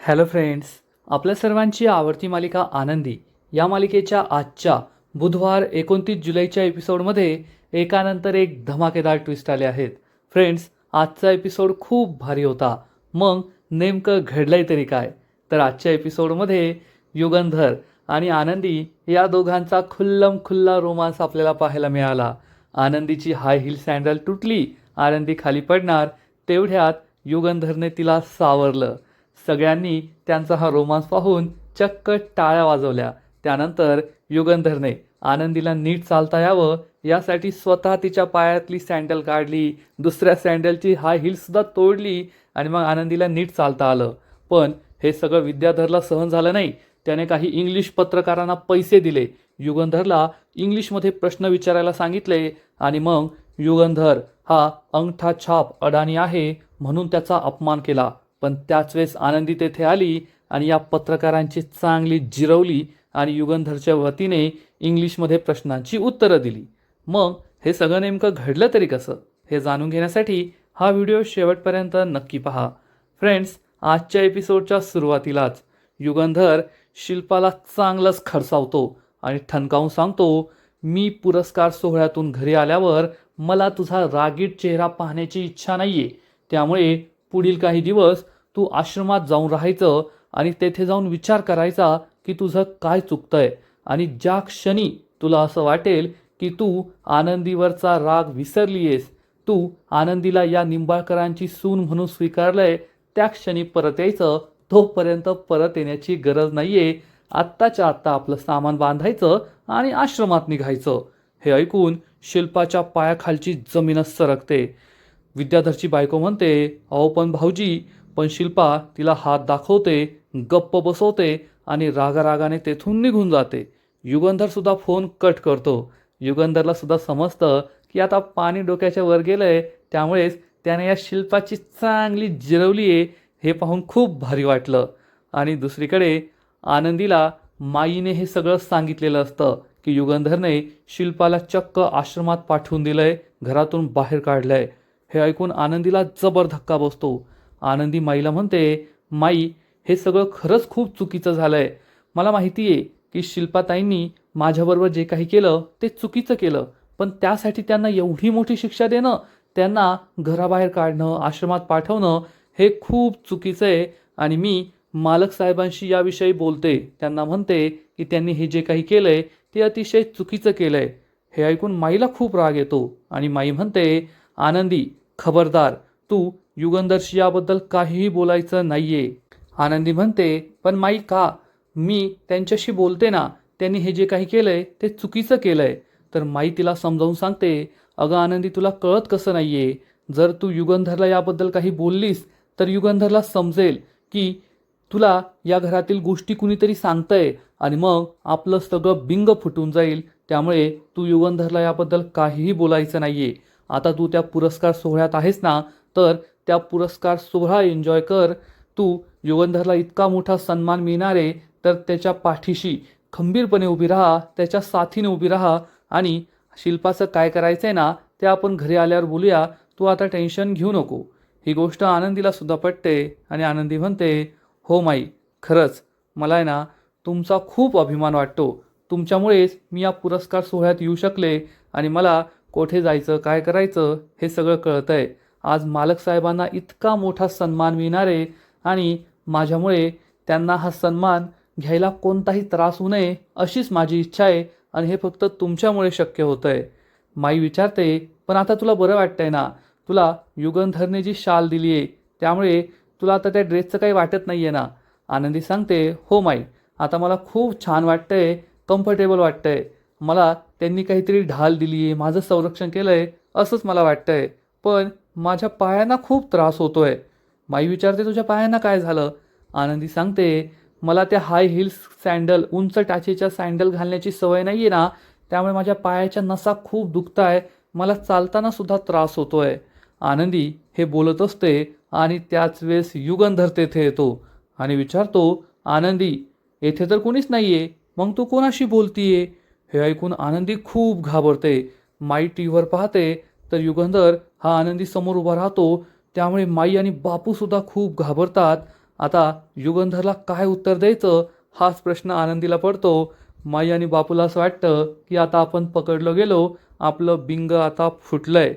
Hello friends, आपल्या सर्वांची आवडती मालिका आनंदी या मालिकेच्या आजच्या बुधवार 29 जुलैच्या एपिसोडमध्ये एकानंतर एक धमाकेदार ट्विस्ट आले आहेत. फ्रेंड्स, आजचा एपिसोड खूप भारी होता. मग नेमकं घडलंय तरी काय? तर आजच्या एपिसोडमध्ये युगंधर आणि आनंदी या दोघांचा खुल्लम खुल्ला रोमांस आपल्याला पाहायला मिळाला. आनंदीची हाय हिल सँडल तुटली, आनंदी खाली पडणार तेवढ्यात युगंधरने तिला सावरलं. सगळ्यांनी त्यांचा हा रोमांस पाहून चक्क टाळ्या वाजवल्या. त्यानंतर युगंधरने आनंदीला नीट चालता यावं यासाठी स्वतः तिच्या पायातली सँडल काढली, दुसऱ्या सँडलची हाय हिलसुद्धा तोडली आणि मग आनंदीला नीट चालता आलं. पण हे सगळं विद्याधरला सहन झालं नाही. त्याने काही इंग्लिश पत्रकारांना पैसे दिले, युगंधरला इंग्लिशमध्ये प्रश्न विचारायला सांगितले आणि मग युगंधर हा अंगठा छाप अडाणी आहे म्हणून त्याचा अपमान केला. पण त्याच वेळेस आनंदी तेथे आली आणि या पत्रकारांची चांगली जिरवली आणि युगंधरच्या वतीने इंग्लिशमध्ये प्रश्नांची उत्तरं दिली. मग हे सगळं नेमकं घडलं तरी कसं, हे जाणून घेण्यासाठी हा व्हिडिओ शेवटपर्यंत नक्की पहा. फ्रेंड्स, आजच्या एपिसोडच्या सुरुवातीलाच युगंधर शिल्पाला चांगलंच खडसावतो आणि ठणकावून सांगतो, मी पुरस्कार सोहळ्यातून घरी आल्यावर मला तुझा रागीट चेहरा पाहण्याची इच्छा नाहीये. त्यामुळे पुढील काही दिवस तू आश्रमात जाऊन राहायचं आणि तेथे जाऊन विचार करायचा की तुझं काय चुकतंय. आणि ज्या क्षणी तुला असं वाटेल की तू आनंदीवरचा राग विसरलीयेस, तू आनंदीला या निंबाळकरांची सून म्हणून स्वीकारलंय, त्या क्षणी परत यायचं. तोपर्यंत परत येण्याची गरज नाहीये. आत्ताच्या आत्ता आपलं सामान बांधायचं आणि आश्रमात निघायचं. हे ऐकून शिल्पाच्या पायाखालची जमीनच सरकते. विद्याधरची बायको म्हणते, अहो पण भाऊजी. पण शिल्पा तिला हात दाखवते, गप्प बसवते आणि रागारागाने तेथून निघून जाते. युगंधरसुद्धा फोन कट करतो. युगंधरला सुद्धा समजतं की आता पाणी डोक्याच्या वर गेलंय, त्यामुळेच त्याने या शिल्पाची चांगली जिरवली आहे. हे पाहून खूप भारी वाटलं. आणि दुसरीकडे आनंदीला माईने हे सगळं सांगितलेलं असतं की युगंधरने शिल्पाला चक्क आश्रमात पाठवून दिलंय, घरातून बाहेर काढलंय. हे ऐकून आनंदीला जबर धक्का बसतो. आनंदी माईला म्हणते, माई, हे सगळं खरंच खूप चुकीचं झालंय. मला माहिती आहे की शिल्पाताईंनी माझ्याबरोबर जे काही केलं ते चुकीचं केलं, पण त्यासाठी त्यांना एवढी मोठी शिक्षा देणं, त्यांना घराबाहेर काढणं, आश्रमात पाठवणं हे खूप चुकीचं आहे. आणि मी मालक साहेबांशी याविषयी बोलते. त्यांना म्हणते की त्यांनी हे जे काही केलंय ते अतिशय चुकीचं केलंय. हे ऐकून माईला खूप राग येतो आणि माई म्हणते, आनंदी, खबरदार, तू युगंधरशी याबद्दल काहीही बोलायचं नाहीये. आनंदी म्हणते, पण माई का? मी त्यांच्याशी बोलते ना, त्यांनी हे जे काही केलंय ते चुकीचं केलंय. तर माई तिला समजावून सांगते, अगं आनंदी, तुला कळत कसं नाहीये? जर तू युगंधरला याबद्दल काही बोललीस तर युगंधरला समजेल की तुला या घरातील गोष्टी कुणीतरी सांगतंय आणि मग आपलं सगळं बिंग फुटून जाईल. त्यामुळे तू युगंधरला याबद्दल काहीही बोलायचं नाहीये. आता तू त्या पुरस्कार सोहळ्यात आहेस ना, तर त्या पुरस्कार सोहळा एन्जॉय कर. तू युगंधरला इतका मोठा सन्मान मिळणार आहे, तर त्याच्या पाठीशी खंबीरपणे उभी राहा, त्याच्या साथीने उभी राहा. आणि शिल्पाचं काय करायचं आहे ना, ते आपण घरी आल्यावर बोलूया. तू आता टेन्शन घेऊ नको. ही गोष्ट आनंदीला सुद्धा पटते आणि आनंदी म्हणते, हो माई, खरंच मला आहे ना तुमचा खूप अभिमान वाटतो. तुमच्यामुळेच मी या पुरस्कार सोहळ्यात येऊ शकले आणि मला कोठे जायचं, काय करायचं हे सगळं कळतंय. आज मालक साहेबांना इतका मोठा सन्मान मिळणार आहे आणि माझ्यामुळे त्यांना हा सन्मान घ्यायला कोणताही त्रास होऊ नये अशीच माझी इच्छा आहे आणि हे फक्त तुमच्यामुळे शक्य होतं आहे. माई विचारते, पण आता तुला बरं वाटतंय ना? तुला युगंधरने जी शाल दिली आहे त्यामुळे तुला आता त्या ड्रेसचं काही वाटत नाही आहे ना? आनंदी सांगते, हो माई, आता मला खूप छान वाटतंय, कम्फर्टेबल वाटतंय. मला त्यांनी काहीतरी ढाल दिली आहे, माझं संरक्षण केलं आहे असंच मला वाटतंय. पण माझ्या पायांना खूप त्रास होतोय. माई विचारते, तुझ्या पायांना काय झालं? आनंदी सांगते, मला त्या हाय हिल्स सँडल, उंच टाचेच्या सँडल घालण्याची सवय नाही आहे ना, त्यामुळे माझ्या पायाच्या नसा खूप दुखत आहे. मला चालताना सुद्धा त्रास होतोय. आनंदी हे बोलत असते आणि त्याच वेळेस युगंधर तेथे येतो आणि विचारतो, आनंदी, येथे तर कोणीच नाहीये, मग तू कोणाशी बोलतीये? हे ऐकून आनंदी खूप घाबरते. माई टीव्हीवर पाहते तर युगंधर हा आनंदी समोर उभा राहतो. त्यामुळे माई आणि बापूसुद्धा खूप घाबरतात. आता युगंधरला काय उत्तर द्यायचं हाच प्रश्न आनंदीला पडतो. माई आणि बापूला असं वाटतं की आता आपण पकडलो गेलो, आपलं बिंग आता फुटलंय.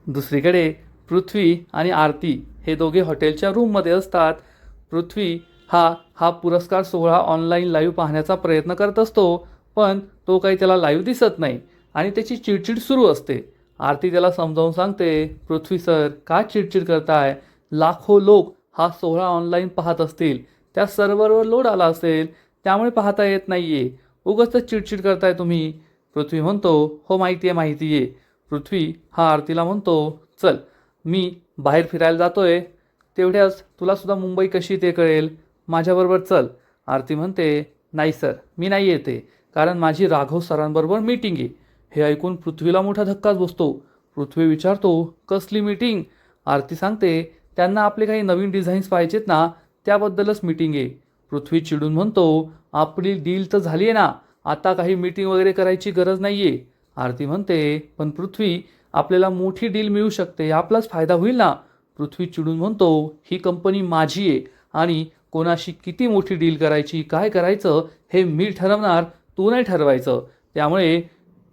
दुसरीकडे पृथ्वी आणि आरती हे दोघे हॉटेलच्या रूममध्ये असतात. पृथ्वी हा हा पुरस्कार सोहळा ऑनलाईन लाईव्ह पाहण्याचा प्रयत्न करत असतो, पण तो काही त्याला लाईव्ह दिसत नाही आणि त्याची चिडचिड सुरू असते. आरती त्याला समजावून सांगते, पृथ्वी सर का चिडचिड करताय? लाखो लोक हा सोहळा ऑनलाईन पाहत असतील, त्या सर्व्हरवर लोड आला असेल, त्यामुळे पाहता येत नाहीये. उगाच चिडचिड करताय तुम्ही. पृथ्वी म्हणतो, हो माहिती आहे माहिती आहे. पृथ्वी हा आरतीला म्हणतो, चल मी बाहेर फिरायला जातोय, तेवढ्याच तुला सुद्धा मुंबई कशी ते कळेल, माझ्याबरोबर चल. आरती म्हणते, नाही सर मी नाही येते, कारण माझी राघव सरांबरोबर मीटिंग आहे. हे ऐकून पृथ्वीला मोठा धक्काच बसतो. पृथ्वी विचारतो, कसली मीटिंग? आरती सांगते, त्यांना आपले काही नवीन डिझाईन्स पाहिजेत ना, त्याबद्दलच मीटिंग आहे. पृथ्वी चिडून म्हणतो, आपली डील तर झाली आहे ना, आता काही मीटिंग वगैरे करायची गरज नाही आहे. आरती म्हणते, पण पृथ्वी आपल्याला मोठी डील मिळू शकते, आपलाच फायदा होईल ना. पृथ्वी चिडून म्हणतो, ही कंपनी माझी आहे आणि कोणाशी किती मोठी डील करायची, काय करायचं हे मी ठरवणार, तू नाही ठरवायचं. त्यामुळे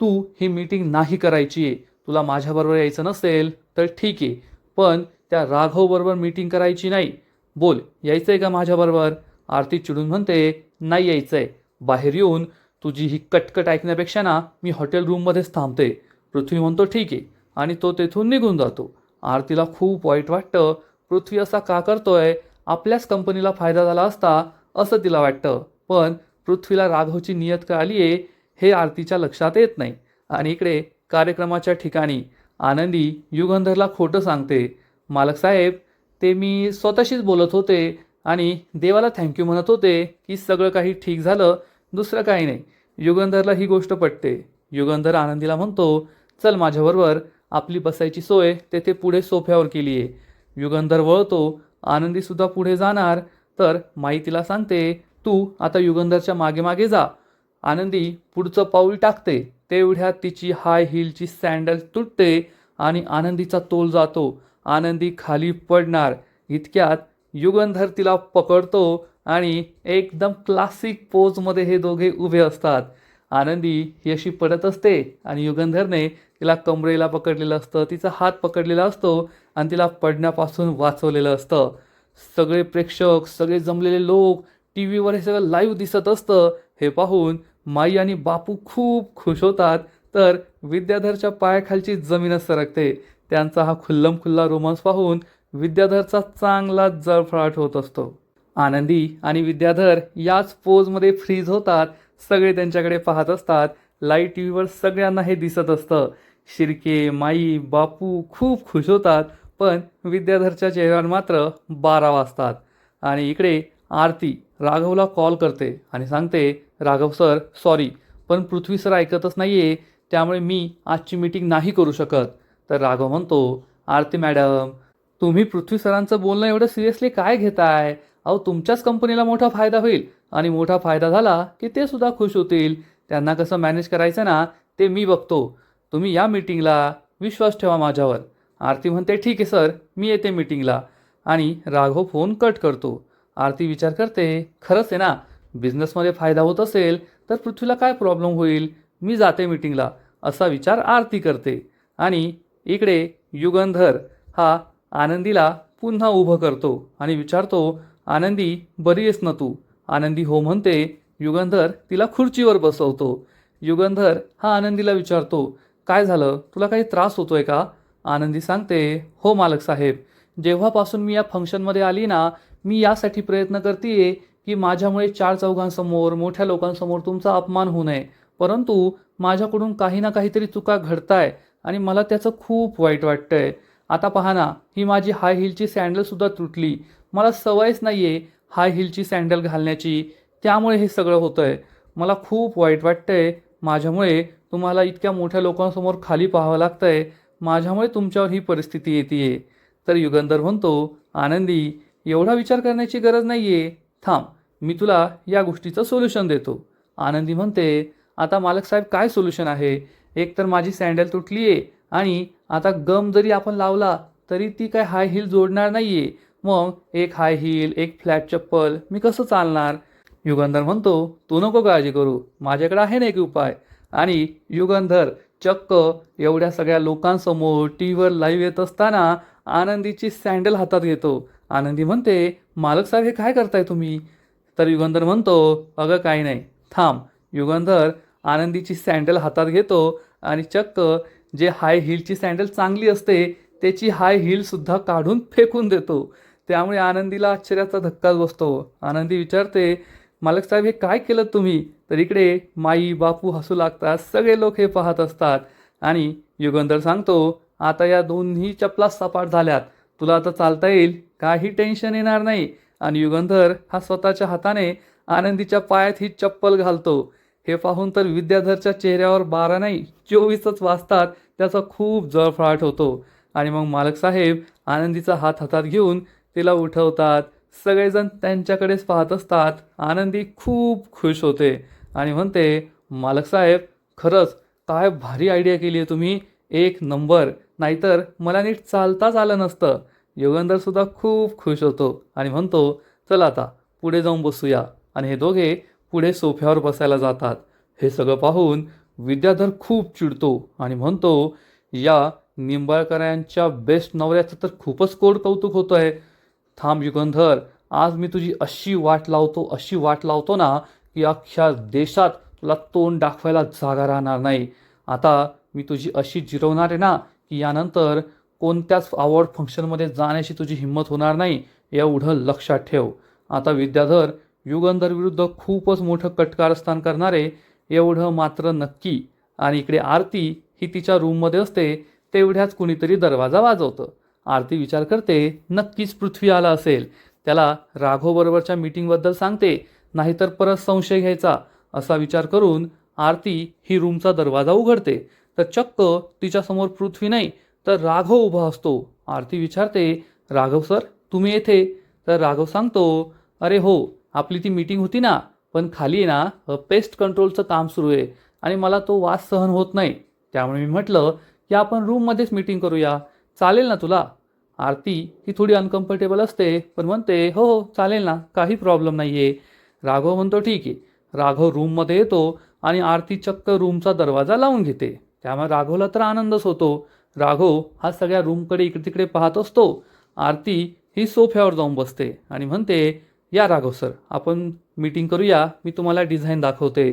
तू ही मीटिंग नाही करायची आहे. तुला माझ्याबरोबर यायचं नसेल तर ठीक आहे, पण त्या राघवबरोबर मीटिंग करायची नाही. बोल, यायचं आहे का माझ्याबरोबर? आरती चिडून म्हणते, नाही यायचं आहे. बाहेर येऊन तुझी ही कटकट ऐकण्यापेक्षा ना मी हॉटेल रूममध्येच थांबते. पृथ्वी म्हणतो, ठीक आहे, आणि तो तेथून निघून जातो. आरतीला खूप वाईट वाटतं. पृथ्वी असा का करतोय? आपल्याच कंपनीला फायदा झाला असता असं तिला वाटतं. पण पृथ्वीला राघवची नियत कळाली आहे हे आरतीच्या लक्षात येत नाही. आणि इकडे कार्यक्रमाच्या ठिकाणी आनंदी युगंधरला खोटं सांगते, मालक साहेब ते मी स्वतःशीच बोलत होते आणि देवाला थँक्यू म्हणत होते की सगळं काही ठीक झालं, दुसरं काही नाही. युगंधरला ही गोष्ट पटते. युगंधर आनंदीला म्हणतो, चल माझ्याबरोबर, आपली बसायची सोय तेथे पुढे सोफ्यावर केली आहे. युगंधर वळतो. आनंदीसुद्धा पुढे जाणार तर माई तिला सांगते, तू आता युगंधरच्या मागे मागे जा. आनंदी पुढचं पाऊल टाकते, तेवढ्यात तिची हाय हीलची सँडल तुटते आणि आनंदीचा तोल जातो. आनंदी खाली पडणार इतक्यात युगंधर तिला पकडतो आणि एकदम क्लासिक पोजमध्ये हे दोघे उभे असतात. आनंदी ही अशी पडत असते आणि युगंधरने तिला कमरेला पकडलेलं असतं, तिचा हात पकडलेला असतो आणि तिला पडण्यापासून वाचवलेलं असतं. सगळे प्रेक्षक, सगळे जमलेले लोक, टी व्हीवर हे सगळं लाईव्ह दिसत असतं. हे पाहून माई आणि बापू खूप खुश होतात, तर विद्याधरच्या पायाखालची जमीनच सरकते. त्यांचा हा खुल्लमखुल्ला रोमांस पाहून विद्याधरचा चांगला जळफळाट होत असतो. आनंदी आणि विद्याधर याच पोजमध्ये फ्रीज होतात. सगळे त्यांच्याकडे पाहत असतात. लाईव्ह टी व्हीवर सगळ्यांना हे दिसत असतं. शिर्के, माई, बापू खूप खुश होतात, पण विद्याधरच्या चेहऱ्यावर मात्र 12 वाजतात. आणि इकडे आरती राघवला कॉल करते आणि सांगते, राघव सर सॉरी, पण पृथ्वी सर ऐकतच नाही आहे, त्यामुळे मी आजची मीटिंग नाही करू शकत. तर राघव म्हणतो, आरती मॅडम तुम्ही पृथ्वी सरांचं बोलणं एवढं सिरियसली काय घेताय? अहो तुमच्याच कंपनीला मोठा फायदा होईल आणि मोठा फायदा झाला की ते सुद्धा खुश होतील. त्यांना कसं मॅनेज करायचं ना ते मी बघतो. तुम्ही या मीटिंगला, विश्वास ठेवा माझ्यावर. आरती म्हणते, ठीक आहे सर मी येते मीटिंगला. आणि राघव फोन कट करतो. आरती विचार करते, खरंच आहे ना, बिझनेसमध्ये फायदा होत असेल तर पृथ्वीला काय प्रॉब्लेम होईल, मी जाते मीटिंगला, असा विचार आरती करते. आणि इकडे युगंधर हा आनंदीला पुन्हा उभं करतो आणि विचारतो, आनंदी बरी आहेस ना तू? आनंदी हो म्हणते. युगंधर तिला खुर्चीवर बसवतो. युगंधर हा आनंदीला विचारतो, काय झालं, तुला काही त्रास होतोय का? आनंदी सांगते, हो मालक साहेब, जेव्हापासून मी या फंक्शनमध्ये आली ना, मी यासाठी प्रयत्न करते की माझ्यामुळे 4 चौघांसमोर, मोठ्या लोकांसमोर तुमचा अपमान होऊ नये, परंतु माझ्याकडून काही ना काहीतरी चुका घडताय आणि मला त्याचं खूप वाईट वाटतंय. आता पहा ना, ही माझी हाय हीलची सँडलसुद्धा तुटली. मला सवयच नाही आहे हाय हीलची सँडल घालण्याची, त्यामुळे हे सगळं होतं आहे. मला खूप वाईट वाटतंय. माझ्यामुळे तुम्हाला इतक्या मोठ्या लोकांसमोर खाली पाहावं लागतं आहे. माझ्यामुळे तुमच्यावर ही परिस्थिती येते आहे. तर युगंधर म्हणतो, आनंदी एवढा विचार करण्याची गरज नाही आहे. थांब, मी तुला या गोष्टीचं सोल्युशन देतो. आनंदी म्हणते, आता मालक साहेब काय सोल्युशन आहे? एक तर माझी सँडल तुटली आहे आणि आता गम जरी आपण लावला तरी ती काय हाय हील जोडणार नाही आहे. मग एक हाय हील, एक फ्लॅट चप्पल मी कसं चालणार? युगंधर म्हणतो, तू नको काळजी करू, माझ्याकडे आहे ना एक उपाय. आणि युगंधर चक्क एवढ्या सगळ्या लोकांसमोर टी व्हीवर लाईव्ह येत असताना आनंदीची सँडल हातात घेतो. आनंदी म्हणते, मालक साहेब हे काय करताय तुम्ही? तर युगंधर म्हणतो, अगं काही नाही, थांब. युगंधर आनंदीची सँडल हातात घेतो आणि चक्क जे हाय हीलची सँडल चांगली असते त्याची हाय हीलसुद्धा काढून फेकून देतो. त्यामुळे आनंदीला आश्चर्याचा धक्काच बसतो. आनंदी विचारते, मालक साहेब हे काय केलं तुम्ही? तर इकडे माई बापू हसू लागतात, सगळे लोक हे पाहत असतात. आणि युगंधर सांगतो, आता या दोन्ही चपला सपाट झाल्यात, तुला आता चालता येईल, काही टेन्शन येणार नाही. आणि युगंधर हा स्वतःच्या हाताने आनंदीच्या पायात ही चप्पल घालतो. हे पाहून तर विद्याधरच्या चेहऱ्यावर 12 नाही 24च वाजतात. त्याचा खूप जळफळाट होतो. आणि मग मालक साहेब आनंदीचा हात हातात घेऊन तिला उठवतात. सगळेजण त्यांच्याकडेच पाहत असतात. आनंदी खूप खुश होते आणि म्हणते, मालक साहेब खरंच काय भारी आयडिया केली आहे तुम्ही, एक नंबर, नाहीतर मला नीट चालताच आलं नसतं. युगंधरसुद्धा खूप खुश होतो आणि म्हणतो, चल आता पुढे जाऊन बसूया. आणि हे दोघे पुढे सोफ्यावर बसायला जातात. हे सगळं पाहून विद्याधर खूप चिडतो आणि म्हणतो, या निंबाळकरांच्या बेस्ट नवऱ्याचं तर खूपच कोड कौतुक होतं आहे. थांब युगंधर, आज मी तुझी अशी वाट लावतो ना की अख्ख्या देशात तुला तोंड दाखवायला जागा राहणार नाही. आता मी तुझी अशी जिरवणार आहे ना की यानंतर कोणत्याच अवॉर्ड फंक्शनमध्ये जाण्याची तुझी हिंमत होणार नाही, एवढं लक्षात ठेव. आता विद्याधर युगंधर विरुद्ध खूपच मोठं कटकारस्थान करणारे एवढं मात्र नक्की. आणि इकडे आरती ही तिच्या रूममध्ये असते. तेवढ्याच कुणीतरी दरवाजा वाजवतं. आरती विचार करते, नक्कीच पृथ्वी आला असेल. त्याला राघवबरोबरच्या मीटिंगबद्दल सांगते, नाहीतर परत संशय घ्यायचा. असा विचार करून आरती ही रूमचा दरवाजा उघडते. तर चक्क तिच्यासमोर पृथ्वी नाही तर राघव उभा असतो. आरती विचारते, राघव सर तुम्ही येथे? तर राघव सांगतो, अरे हो, आपली ती मीटिंग होती ना, पण खाली आहे ना पेस्ट कंट्रोलचं काम सुरू आहे आणि मला तो वास सहन होत नाही. त्यामुळे मी म्हटलं की आपण रूममध्येच मीटिंग करूया, चालेल ना तुला? आरती ही थोडी अनकम्फर्टेबल असते, पण म्हणते, हो हो चालेल ना, काही प्रॉब्लेम नाही आहे. राघव म्हणतो, ठीक आहे. राघव रूममध्ये येतो आणि आरती चक्क रूमचा दरवाजा लावून घेते. त्यामुळे राघवला तर आनंदच होतो. राघव हा सगळ्या रूमकडे इकडे तिकडे पाहत असतो. आरती ही सोफ्यावर जाऊन बसते आणि म्हणते, या राघव सर आपण मीटिंग करूया, मी तुम्हाला डिझाईन दाखवते.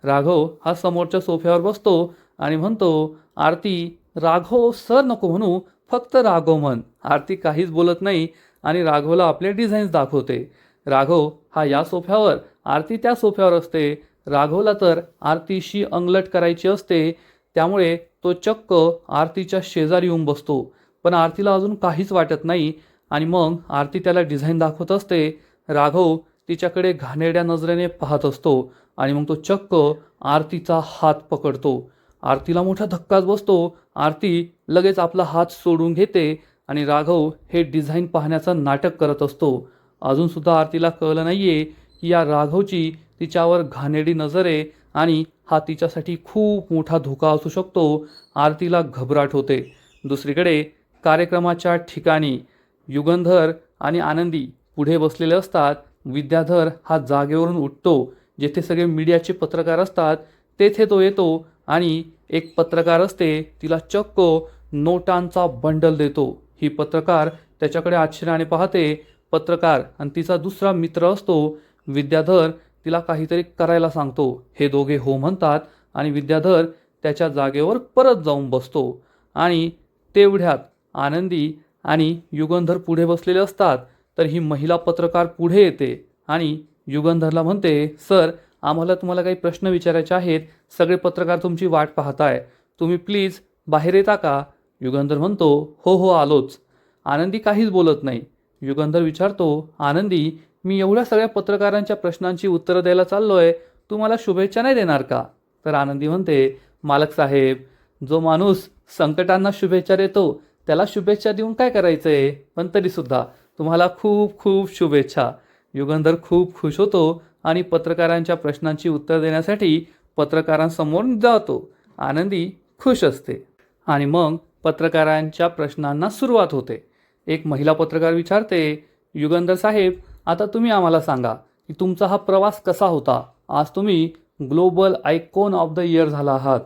राघव हा समोरच्या सोफ्यावर बसतो आणि म्हणतो, आरती राघव सर नको म्हणू, फक्त राघव म्हण. आरती काहीच बोलत नाही आणि राघवला आपले डिझाईन्स दाखवते. राघव हा या सोफ्यावर, आरती त्या सोफ्यावर असते. राघवला तर आरतीशी अंगलट करायची असते, त्यामुळे तो चक्क आरतीच्या शेजारी येऊन बसतो. पण आरतीला अजून काहीच वाटत नाही. आणि मग आरती त्याला डिझाईन दाखवत असते. राघव तिच्याकडे घाणेरड्या नजरेने पाहत असतो आणि मग तो चक्क आरतीचा हात पकडतो. आरतीला मोठा धक्काच बसतो. आरती लगेच आपला हात सोडून घेते आणि राघव हे डिझाईन पाहण्याचं नाटक करत असतो. अजूनसुद्धा आरतीला कळलं नाही आहे की या राघवची तिच्यावर घाणेरडी नजर आहे आणि हा तिच्यासाठी खूप मोठा धोका असू शकतो. आरतीला घबराट होते. दुसरीकडे कार्यक्रमाच्या ठिकाणी युगंधर आणि आनंदी पुढे बसलेले असतात. विद्याधर हा जागेवरून उठतो. जेथे सगळे मीडियाचे पत्रकार असतात तेथे तो येतो आणि एक पत्रकार असते, तिला चक्क नोटांचा बंडल देतो. ही पत्रकार त्याच्याकडे आश्चर्याने पाहते. पत्रकार आणि तिचा दुसरा मित्र असतो विद्याधर तिला काहीतरी करायला सांगतो. हे दोघे हो म्हणतात आणि विद्याधर त्याच्या जागेवर परत जाऊन बसतो. आणि तेवढ्यात आनंदी आणि युगंधर पुढे बसलेले असतात. तर ही महिला पत्रकार पुढे येते आणि युगंधरला म्हणते, सर आम्हाला तुम्हाला काही प्रश्न विचारायचे आहेत, सगळे पत्रकार तुमची वाट पाहताय, तुम्ही प्लीज बाहेर येता का? युगंधर म्हणतो, हो हो आलोच. आनंदी काहीच बोलत नाही. युगंधर विचारतो, आनंदी मी एवढ्या सगळ्या पत्रकारांच्या प्रश्नांची उत्तरं द्यायला चाललोय, तू मला शुभेच्छा नाही देणार का? तर आनंदी म्हणते, मालक साहेब जो माणूस संकटांना शुभेच्छा देतो त्याला शुभेच्छा देऊन काय करायचंय, पण तरीसुद्धा तुम्हाला खूप खूप शुभेच्छा. युगंधर खूप खुश होतो आणि पत्रकारांच्या प्रश्नांची उत्तर देण्यासाठी पत्रकारांसमोर जातो. आनंदी खुश असते. आणि मग पत्रकारांच्या प्रश्नांना सुरुवात होते. एक महिला पत्रकार विचारते, युगंधर साहेब, आता तुम्ही आम्हाला सांगा की तुमचा हा प्रवास कसा होता. आज तुम्ही global icon of the year झाला आहात.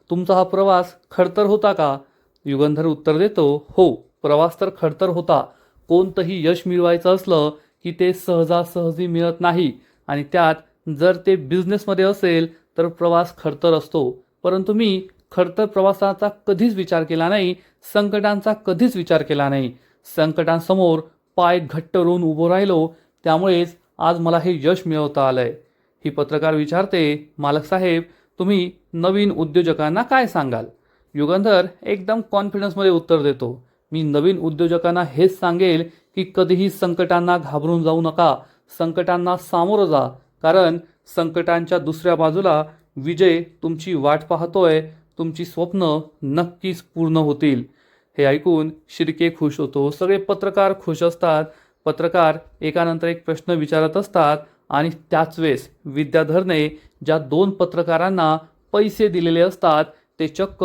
तुमचा हा प्रवास खडतर होता का? युगंधर उत्तर देतो, हो, प्रवास तर खडतर होता. कोणतंही यश मिळवायचं असलं की ते सहजासहजी मिळत नाही आणि त्यात जर ते बिझनेसमध्ये असेल तर प्रवास खडतर असतो. परंतु मी खडतर प्रवासाचा कधीच विचार केला नाही, संकटांचा कधीच विचार केला नाही. संकटांसमोर पाय घट्ट रोवून उभं राहिलो, त्यामुळेच आज मला हे यश मिळवता आलंय. ही पत्रकार विचारते, मालक साहेब, तुम्ही नवीन उद्योजकांना काय सांगाल? युगंधर एकदम कॉन्फिडन्समध्ये उत्तर देतो, मी नवीन उद्योजकांना हेच सांगेल की कधीही संकटांना घाबरून जाऊ नका. संकटांना सामोरं जा, कारण संकटांच्या दुसऱ्या बाजूला विजय तुमची वाट पाहतोय. तुमची स्वप्न नक्कीच पूर्ण होतील. हे ऐकून शिर्के खुश होतो. सगळे पत्रकार खुश असतात. पत्रकार एकानंतर एक प्रश्न विचारत असतात आणि त्याच वेळेस विद्याधरने ज्या 2 पत्रकारांना पैसे दिलेले असतात ते चक्क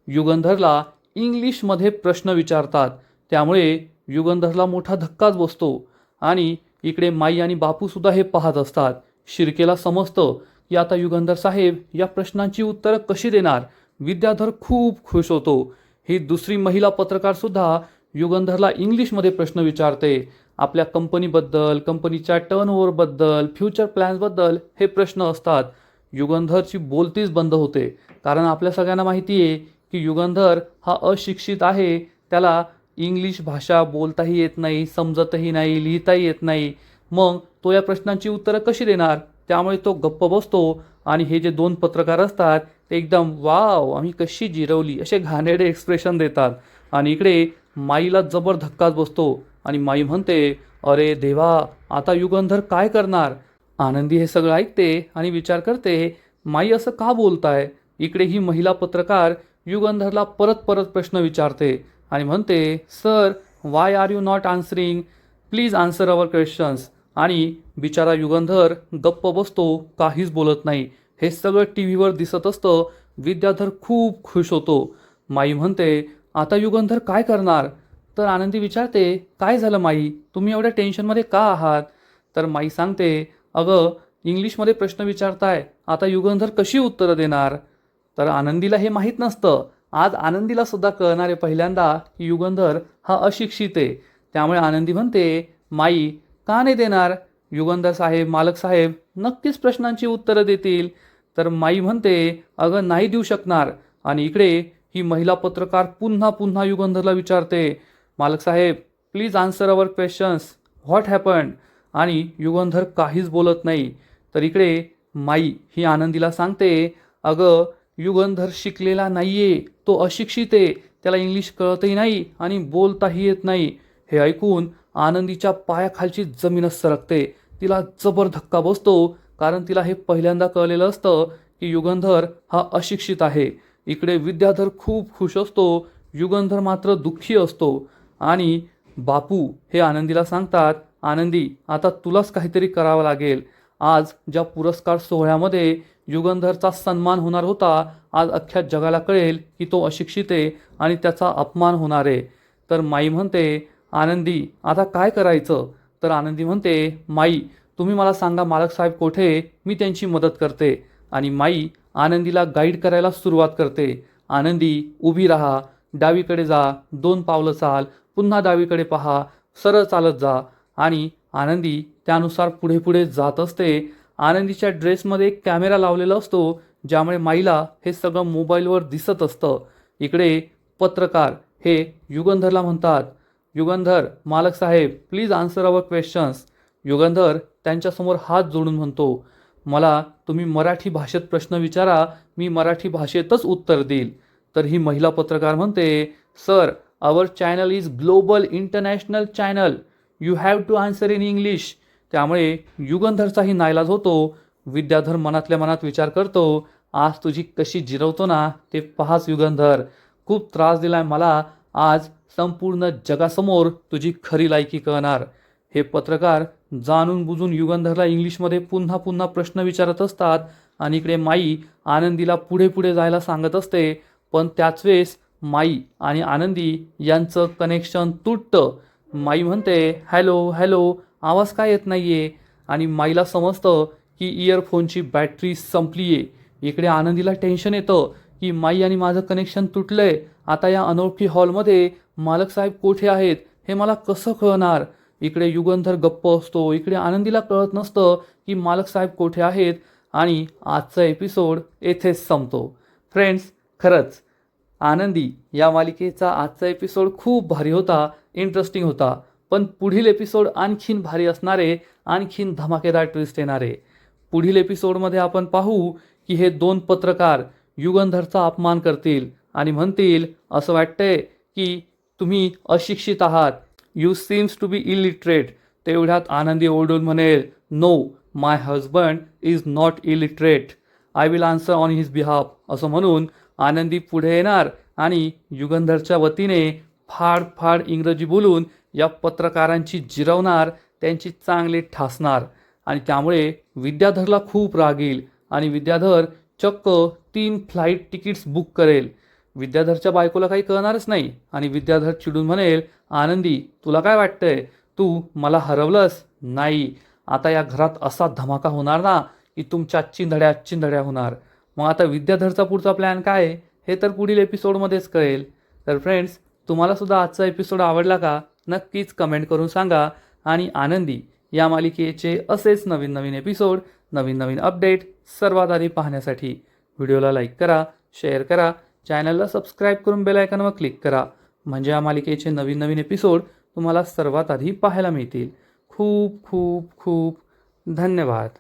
युगंधरला इंग्लिशमध्ये प्रश्न विचारतात. त्यामुळे युगंधरला मोठा धक्काच बसतो आणि इकडे माई आणि बापूसुद्धा हे पाहत असतात. शिर्केला समजतं की आता युगंधर साहेब या प्रश्नांची उत्तरं कशी देणार. विद्याधर खूप खुश होतो. ही दुसरी महिला पत्रकारसुद्धा युगंधरला इंग्लिशमध्ये प्रश्न विचारते. आपल्या कंपनीबद्दल, कंपनीच्या टर्नओव्हरबद्दल, फ्युचर प्लॅन्सबद्दल हे प्रश्न असतात. युगंधरची बोलतीच बंद होते, कारण आपल्या सगळ्यांना माहिती आहे की युगंधर हा अशिक्षित आहे. त्याला इंग्लिश भाषा बोलताही येत नाही, समजतही नाही, लिहिताही येत नाही. मग तो या प्रश्नांची उत्तरं कशी देणार? त्यामुळे तो गप्प बसतो आणि हे जे 2 पत्रकार असतात ते एकदम वाव, आम्ही कशी जिरवली, असे घाणेरडे एक्सप्रेशन देतात. आणि इकडे माईला जबर धक्काच बसतो आणि माई म्हणते, अरे देवा, आता युगंधर काय करणार? आनंदी हे सगळं ऐकते आणि विचार करते, माई असं का बोलताय? इकडे ही महिला पत्रकार युगंधरला परत परत प्रश्न विचारते आणि म्हणते, sir, why are you not answering? Please answer our questions. आणि बिचारा युगंधर गप्प बसतो, काहीच बोलत नाही. हे सगळं टी व्हीवर दिसत असतं. विद्याधर खूप खुश होतो. माई म्हणते, आता युगंधर काय करणार? तर आनंदी विचारते, काय झालं माई, तुम्ही एवढ्या टेन्शनमध्ये का आहात? तर माई सांगते, अगं, इंग्लिशमध्ये प्रश्न विचारताय, आता युगंधर कशी उत्तरं देणार? तर आनंदीला हे माहीत नसतं. आज आनंदीला सुद्धा कळणार आहे पहिल्यांदा की युगंधर हा अशिक्षित आहे. त्यामुळे आनंदी म्हणते, माई, का नाही देणार? युगंधर साहेब, मालक साहेब नक्कीच प्रश्नांची उत्तरं देतील. तर माई म्हणते, अगं, नाही देऊ शकणार. आणि इकडे ही महिला पत्रकार पुन्हा पुन्हा युगंधरला विचारते, मालक साहेब, please answer our questions, what happened? आणि युगंधर काहीच बोलत नाही. तर इकडे माई ही आनंदीला सांगते, अगं, युगंधर शिकलेला नाहीये, तो अशिक्षित आहे, त्याला इंग्लिश कळतही नाही आणि बोलताही येत नाही. हे ऐकून आनंदीच्या पायाखालची जमीनच सरकते. तिला जबर धक्का बसतो, कारण तिला हे पहिल्यांदा कळलेलं असतं की युगंधर हा अशिक्षित आहे. इकडे विद्याधर खूप खुश असतो, युगंधर मात्र दुःखी असतो. आणि बापू हे आनंदीला सांगतात, आनंदी, आता तुलाच काहीतरी करावं लागेल. आज ज्या पुरस्कार सोहळ्यामध्ये युगंधरचा सन्मान होणार होता, आज अख्ख्या जगाला कळेल की तो अशिक्षित आहे आणि त्याचा अपमान होणार आहे. तर माई म्हणते, आनंदी, आता काय करायचं? तर आनंदी म्हणते, माई, तुम्ही मला सांगा मालक साहेब कोठे, मी त्यांची मदत करते. आणि माई आनंदीला गाईड करायला सुरुवात करते. आनंदी, उभी राहा, डावीकडे जा, 2 पावलं चाल, पुन्हा डावीकडे पहा, सरळ चालत जा. आणि आनंदी त्यानुसार पुढे पुढे जात असते. आनंदीच्या ड्रेसमध्ये एक कॅमेरा लावलेला असतो, ज्यामुळे माईला हे सगळं मोबाईलवर दिसत असतं. इकडे पत्रकार हे युगंधरला म्हणतात, युगंधर, मालक साहेब, please answer our questions. Yugandhar त्यांच्यासमोर हात जोडून म्हणतो, मला तुम्ही मराठी भाषेत प्रश्न विचारा, मी मराठी भाषेतच उत्तर देईल. तर ही महिला पत्रकार म्हणते, sir, our channel is global international channel, you have to answer in English. त्यामुळे युगंधरचाही नाईलाज होतो. विद्याधर मनातल्या मनात विचार करतो, आज तुझी कशी जिरवतो ना ते पाहाच युगंधर. खूप त्रास दिलाय मला, आज संपूर्ण जगासमोर तुझी खरी लायकी कळणार. हे पत्रकार जाणून बुजून युगंधरला इंग्लिशमध्ये पुन्हा पुन्हा प्रश्न विचारत असतात आणि इकडे माई आनंदीला पुढे पुढे जायला सांगत असते. पण त्याच वेळेस माई आणि आनंदी यांचं कनेक्शन तुटतं. माई म्हणते हॅलो हॅलो, आवाज काय येत नाही आहे. आणि माईला समजतं की इयरफोनची बॅटरी संपली आहे. इकडे आनंदीला टेन्शन येतं की माई आणि माझं कनेक्शन तुटलं आहे. आता या अनोळखी हॉलमध्ये मालक साहेब कोठे आहेत हे मला कसं कळणार. इकडे युगंधर गप्प असतो. इकडे आनंदीला कळत नसतं की मालक साहेब कोठे आहेत. आणि आजचा एपिसोड येथेच संपतो. फ्रेंड्स, खरंच आनंदी या मालिकेचा आजचा एपिसोड खूप भारी होता, इंटरेस्टिंग होता. पण पुढील एपिसोड आणखीन भारी असणारे, आणखीन धमाकेदार ट्विस्ट येणारे. पुढील एपिसोडमध्ये आपण पाहू की हे दोन पत्रकार युगंधरचा अपमान करतील आणि म्हणतील असं वाटतंय की तुम्ही अशिक्षित आहात, you seems to be illiterate. तेवढ्यात आनंदी ओरडून म्हणेल no, my husband is not illiterate, I will answer on his behalf. असं म्हणून आनंदी पुढे येणार आणि युगंधरच्या वतीने फाड फाड इंग्रजी बोलून या पत्रकारांची जिरवणार, त्यांची चांगले ठासणार. आणि त्यामुळे विद्याधरला खूप राग येईल आणि विद्याधर चक्क 3 फ्लाईट तिकीट्स बुक करेल. विद्याधरच्या बायकोला काही कळणारच नाही आणि विद्याधर चिडून म्हणेल आनंदी, तुला काय वाटतंय, तू मला हरवलंस? नाही, आता या घरात असा धमाका होणार ना की तुमच्या चिंधड्या चिंधड्या होणार. मग आता विद्याधरचा पुढचा प्लॅन काय आहे हे तर पुढील एपिसोडमध्येच कळेल. तर फ्रेंड्स, तुम्हाला सुद्धा आजचा एपिसोड आवडला का? नक्कीच कमेंट करून सांगा. आणि आनंदी या मालिकेचे असेच नवीन नवीन एपिसोड, नवीन नवीन अपडेट सर्वात आधी पाहण्यासाठी व्हिडिओला लाईक करा, शेअर करा, चॅनलला सबस्क्राईब करून बेल आयकॉनवर क्लिक करा. म्हणजे या मालिकेचे नवीन नवीन एपिसोड तुम्हाला सर्वात आधी पाहायला मिळतील. खूप खूप खूप धन्यवाद.